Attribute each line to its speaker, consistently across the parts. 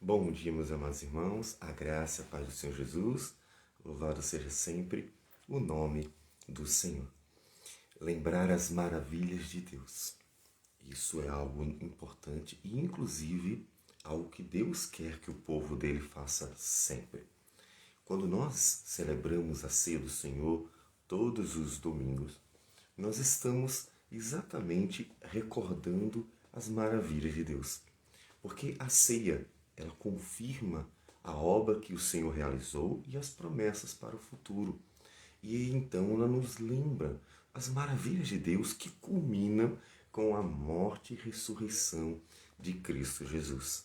Speaker 1: Bom dia, meus amados irmãos, a graça e a paz do Senhor Jesus, louvado seja sempre o nome do Senhor. Lembrar as maravilhas de Deus, isso é algo importante e, inclusive, algo que Deus quer que o povo dele faça sempre. Quando nós celebramos a ceia do Senhor todos os domingos, nós estamos exatamente recordando as maravilhas de Deus. Porque a ceia, ela confirma a obra que o Senhor realizou e as promessas para o futuro. E então ela nos lembra as maravilhas de Deus que culminam com a morte e ressurreição de Cristo Jesus.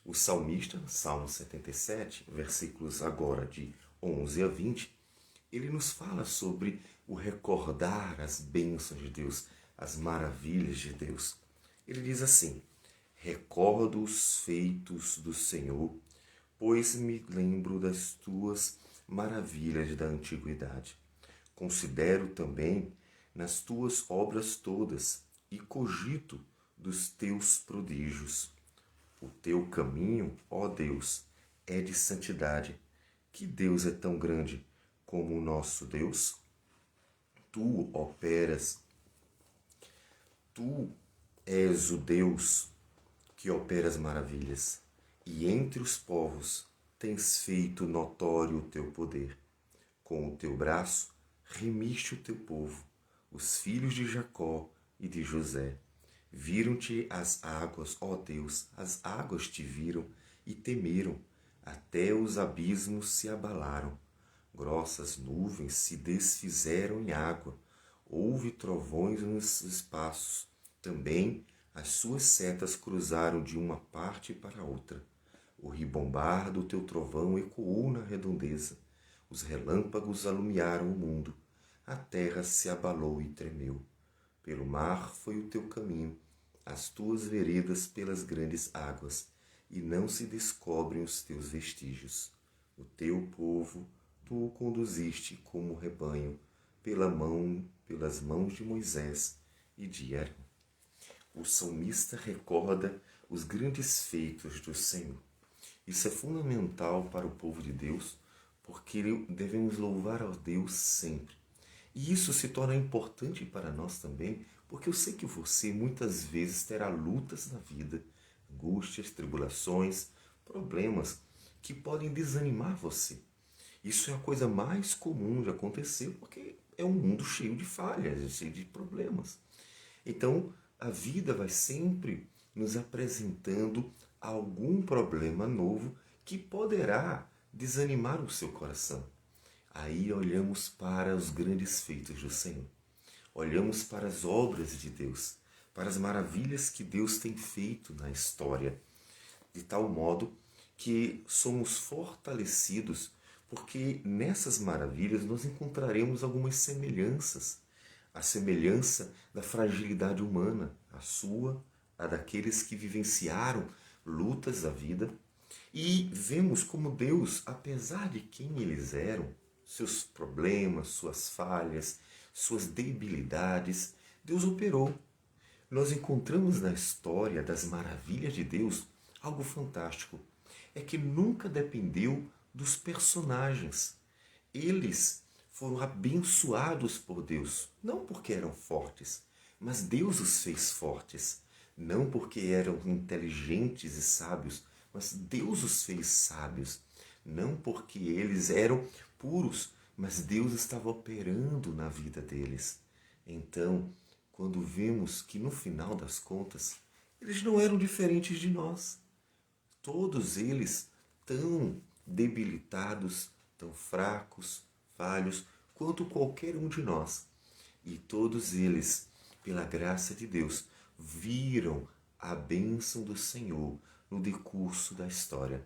Speaker 1: O salmista, Salmo 77, versículos agora de 11 a 20, ele nos fala sobre o recordar as bênçãos de Deus, as maravilhas de Deus. Ele diz assim: recordo os feitos do Senhor, pois me lembro das tuas maravilhas da antiguidade. Considero também nas tuas obras todas e cogito dos teus prodígios. O teu caminho, ó Deus, é de santidade. Que Deus é tão grande como o nosso Deus? Tu operas, tu és o Deus que opera as maravilhas, e entre os povos tens feito notório o teu poder. Com o teu braço remiste o teu povo, os filhos de Jacó e de José. Viram-te as águas, ó Deus, as águas te viram e temeram, até os abismos se abalaram. Grossas nuvens se desfizeram em água, houve trovões nos espaços. Também as suas setas cruzaram de uma parte para outra. O ribombar do teu trovão ecoou na redondeza. Os relâmpagos alumiaram o mundo. A terra se abalou e tremeu. Pelo mar foi o teu caminho, as tuas veredas pelas grandes águas, e não se descobrem os teus vestígios. O teu povo tu o conduziste como rebanho, pelas mãos de Moisés e de Arão. O salmista recorda os grandes feitos do Senhor. Isso é fundamental para o povo de Deus, porque devemos louvar a Deus sempre. E isso se torna importante para nós também, porque eu sei que você muitas vezes terá lutas na vida, angústias, tribulações, problemas que podem desanimar você. Isso é a coisa mais comum de acontecer, porque é um mundo cheio de falhas, cheio de problemas. Então, a vida vai sempre nos apresentando algum problema novo que poderá desanimar o seu coração. Aí olhamos para os grandes feitos do Senhor. Olhamos para as obras de Deus, para as maravilhas que Deus tem feito na história, de tal modo que somos fortalecidos, porque nessas maravilhas nós encontraremos algumas semelhanças. A semelhança da fragilidade humana, a sua, a daqueles que vivenciaram lutas da vida. E vemos como Deus, apesar de quem eles eram, seus problemas, suas falhas, suas debilidades, Deus operou. Nós encontramos na história das maravilhas de Deus algo fantástico. É que nunca dependeu dos personagens. Eles foram abençoados por Deus, não porque eram fortes, mas Deus os fez fortes. Não porque eram inteligentes e sábios, mas Deus os fez sábios. Não porque eles eram puros, mas Deus estava operando na vida deles. Então, quando vemos que no final das contas, eles não eram diferentes de nós. Todos eles tão debilitados, tão fracos, falhos, quanto qualquer um de nós. E todos eles, pela graça de Deus, viram a bênção do Senhor no decurso da história.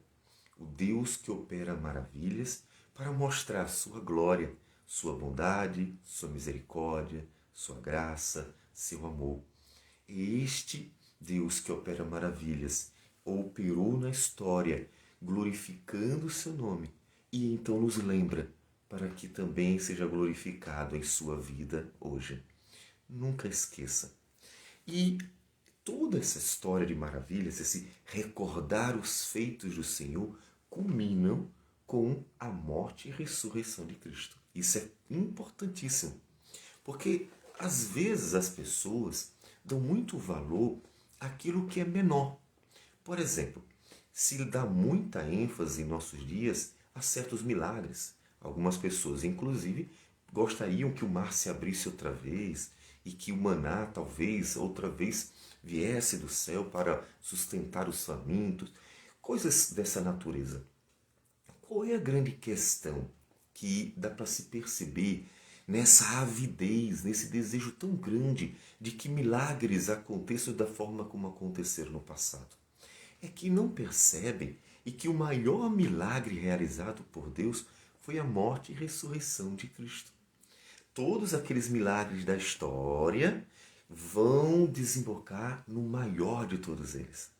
Speaker 1: O Deus que opera maravilhas para mostrar sua glória, sua bondade, sua misericórdia, sua graça, seu amor. É este Deus que opera maravilhas operou na história, glorificando o seu nome, e então nos lembra para que também seja glorificado em sua vida hoje. Nunca esqueça. E toda essa história de maravilhas, esse recordar os feitos do Senhor, culminam com a morte e ressurreição de Cristo. Isso é importantíssimo, porque às vezes as pessoas dão muito valor àquilo que é menor. Por exemplo, se dá muita ênfase em nossos dias a certos milagres. Algumas pessoas, inclusive, gostariam que o mar se abrisse outra vez e que o maná, talvez, outra vez viesse do céu para sustentar os famintos. Coisas dessa natureza. Qual é a grande questão que dá para se perceber nessa avidez, nesse desejo tão grande de que milagres aconteçam da forma como aconteceram no passado? É que não percebem e que o maior milagre realizado por Deus foi a morte e ressurreição de Cristo. Todos aqueles milagres da história vão desembocar no maior de todos eles,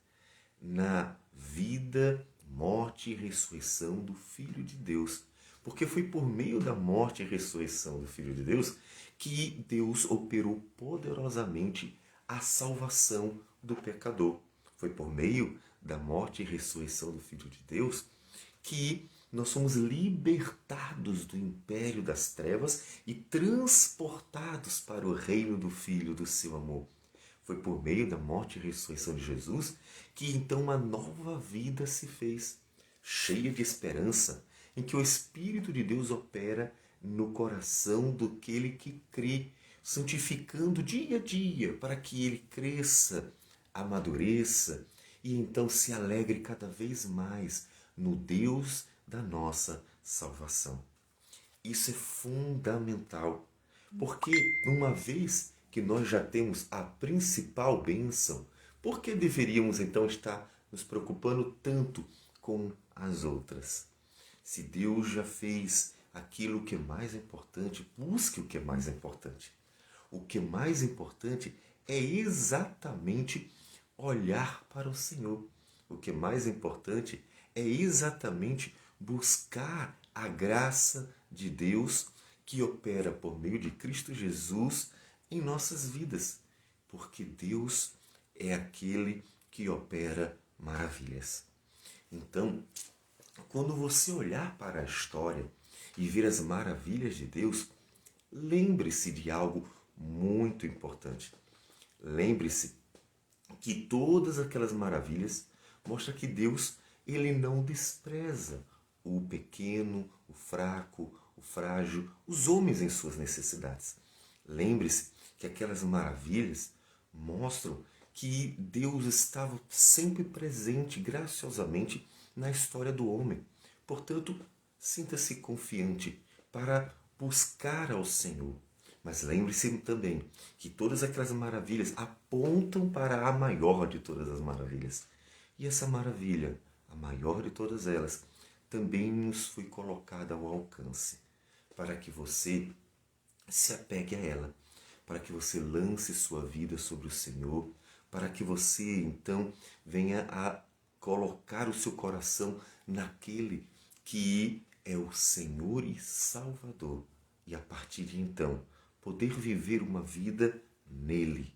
Speaker 1: na vida, morte e ressurreição do Filho de Deus. Porque foi por meio da morte e ressurreição do Filho de Deus que Deus operou poderosamente a salvação do pecador. Foi por meio da morte e ressurreição do Filho de Deus que nós somos libertados do império das trevas e transportados para o reino do Filho do seu amor. Foi por meio da morte e ressurreição de Jesus que então uma nova vida se fez, cheia de esperança, em que o Espírito de Deus opera no coração daquele que crê, santificando dia a dia para que ele cresça, amadureça e então se alegre cada vez mais no Deus da nossa salvação. Isso é fundamental, porque uma vez que nós já temos a principal bênção, por que deveríamos então estar nos preocupando tanto com as outras? Se Deus já fez aquilo que é mais importante, busque o que é mais importante. O que é mais importante é exatamente olhar para o Senhor. O que é mais importante é exatamente buscar a graça de Deus que opera por meio de Cristo Jesus em nossas vidas, porque Deus é aquele que opera maravilhas. Então, quando você olhar para a história e ver as maravilhas de Deus, lembre-se de algo muito importante. Lembre-se que todas aquelas maravilhas mostram que Deus, ele não despreza o pequeno, o fraco, o frágil, os homens em suas necessidades. Lembre-se que aquelas maravilhas mostram que Deus estava sempre presente graciosamente na história do homem. Portanto, sinta-se confiante para buscar ao Senhor. Mas lembre-se também que todas aquelas maravilhas apontam para a maior de todas as maravilhas. E essa maravilha, a maior de todas elas, também nos foi colocada ao alcance, para que você se apegue a ela, para que você lance sua vida sobre o Senhor, para que você então venha a colocar o seu coração naquele que é o Senhor e Salvador. E a partir de então, poder viver uma vida nele.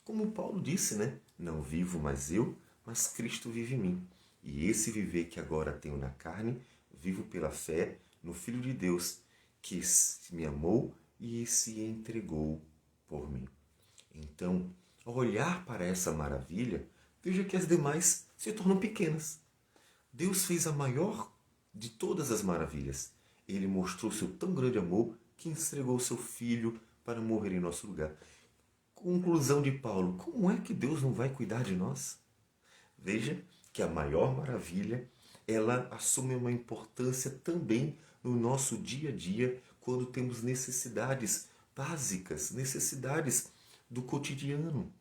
Speaker 1: Como Paulo disse, né? Não vivo mais eu, mas Cristo vive em mim. E esse viver que agora tenho na carne, vivo pela fé no Filho de Deus, que me amou e se entregou por mim. Então, ao olhar para essa maravilha, veja que as demais se tornam pequenas. Deus fez a maior de todas as maravilhas. Ele mostrou seu tão grande amor que entregou seu Filho para morrer em nosso lugar. Conclusão de Paulo: como é que Deus não vai cuidar de nós? Veja que a maior maravilha, ela assume uma importância também no nosso dia a dia, quando temos necessidades básicas, necessidades do cotidiano.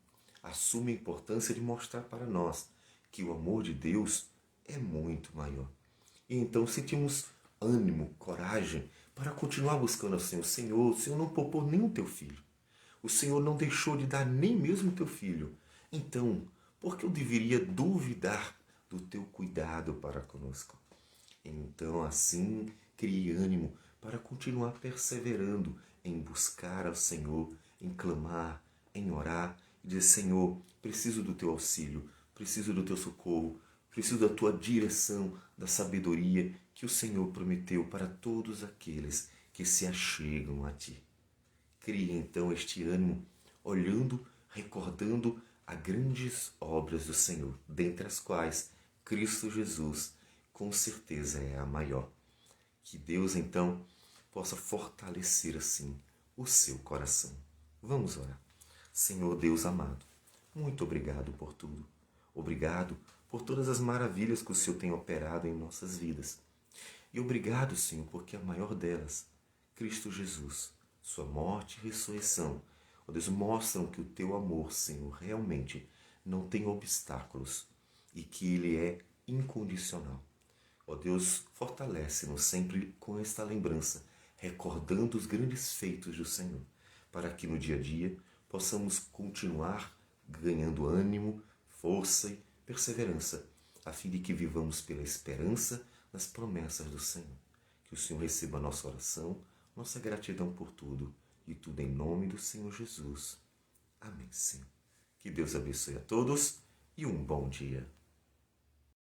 Speaker 1: Assume a importância de mostrar para nós que o amor de Deus é muito maior. E então sentimos ânimo, coragem para continuar buscando ao Senhor. Senhor, o Senhor não poupou nem o teu filho. O Senhor não deixou de dar nem mesmo o teu filho. Então, por que eu deveria duvidar do teu cuidado para conosco? Então, assim, crie ânimo para continuar perseverando em buscar ao Senhor, em clamar, em orar e dizer: Senhor, preciso do teu auxílio, preciso do teu socorro, preciso da tua direção, da sabedoria que o Senhor prometeu para todos aqueles que se achegam a ti. Crie então este ânimo, olhando, recordando as grandes obras do Senhor, dentre as quais Cristo Jesus com certeza é a maior. Que Deus então possa fortalecer assim o seu coração. Vamos orar. Senhor Deus amado, muito obrigado por tudo. Obrigado por todas as maravilhas que o Senhor tem operado em nossas vidas. E obrigado, Senhor, porque a maior delas, Cristo Jesus, sua morte e ressurreição, ó Deus, mostram que o teu amor, Senhor, realmente não tem obstáculos e que ele é incondicional. Ó Deus, fortalece-nos sempre com esta lembrança, recordando os grandes feitos do Senhor, para que no dia a dia possamos continuar ganhando ânimo, força e perseverança, a fim de que vivamos pela esperança nas promessas do Senhor. Que o Senhor receba a nossa oração, nossa gratidão por tudo, e tudo em nome do Senhor Jesus. Amém, Senhor. Que Deus abençoe a todos e um bom dia.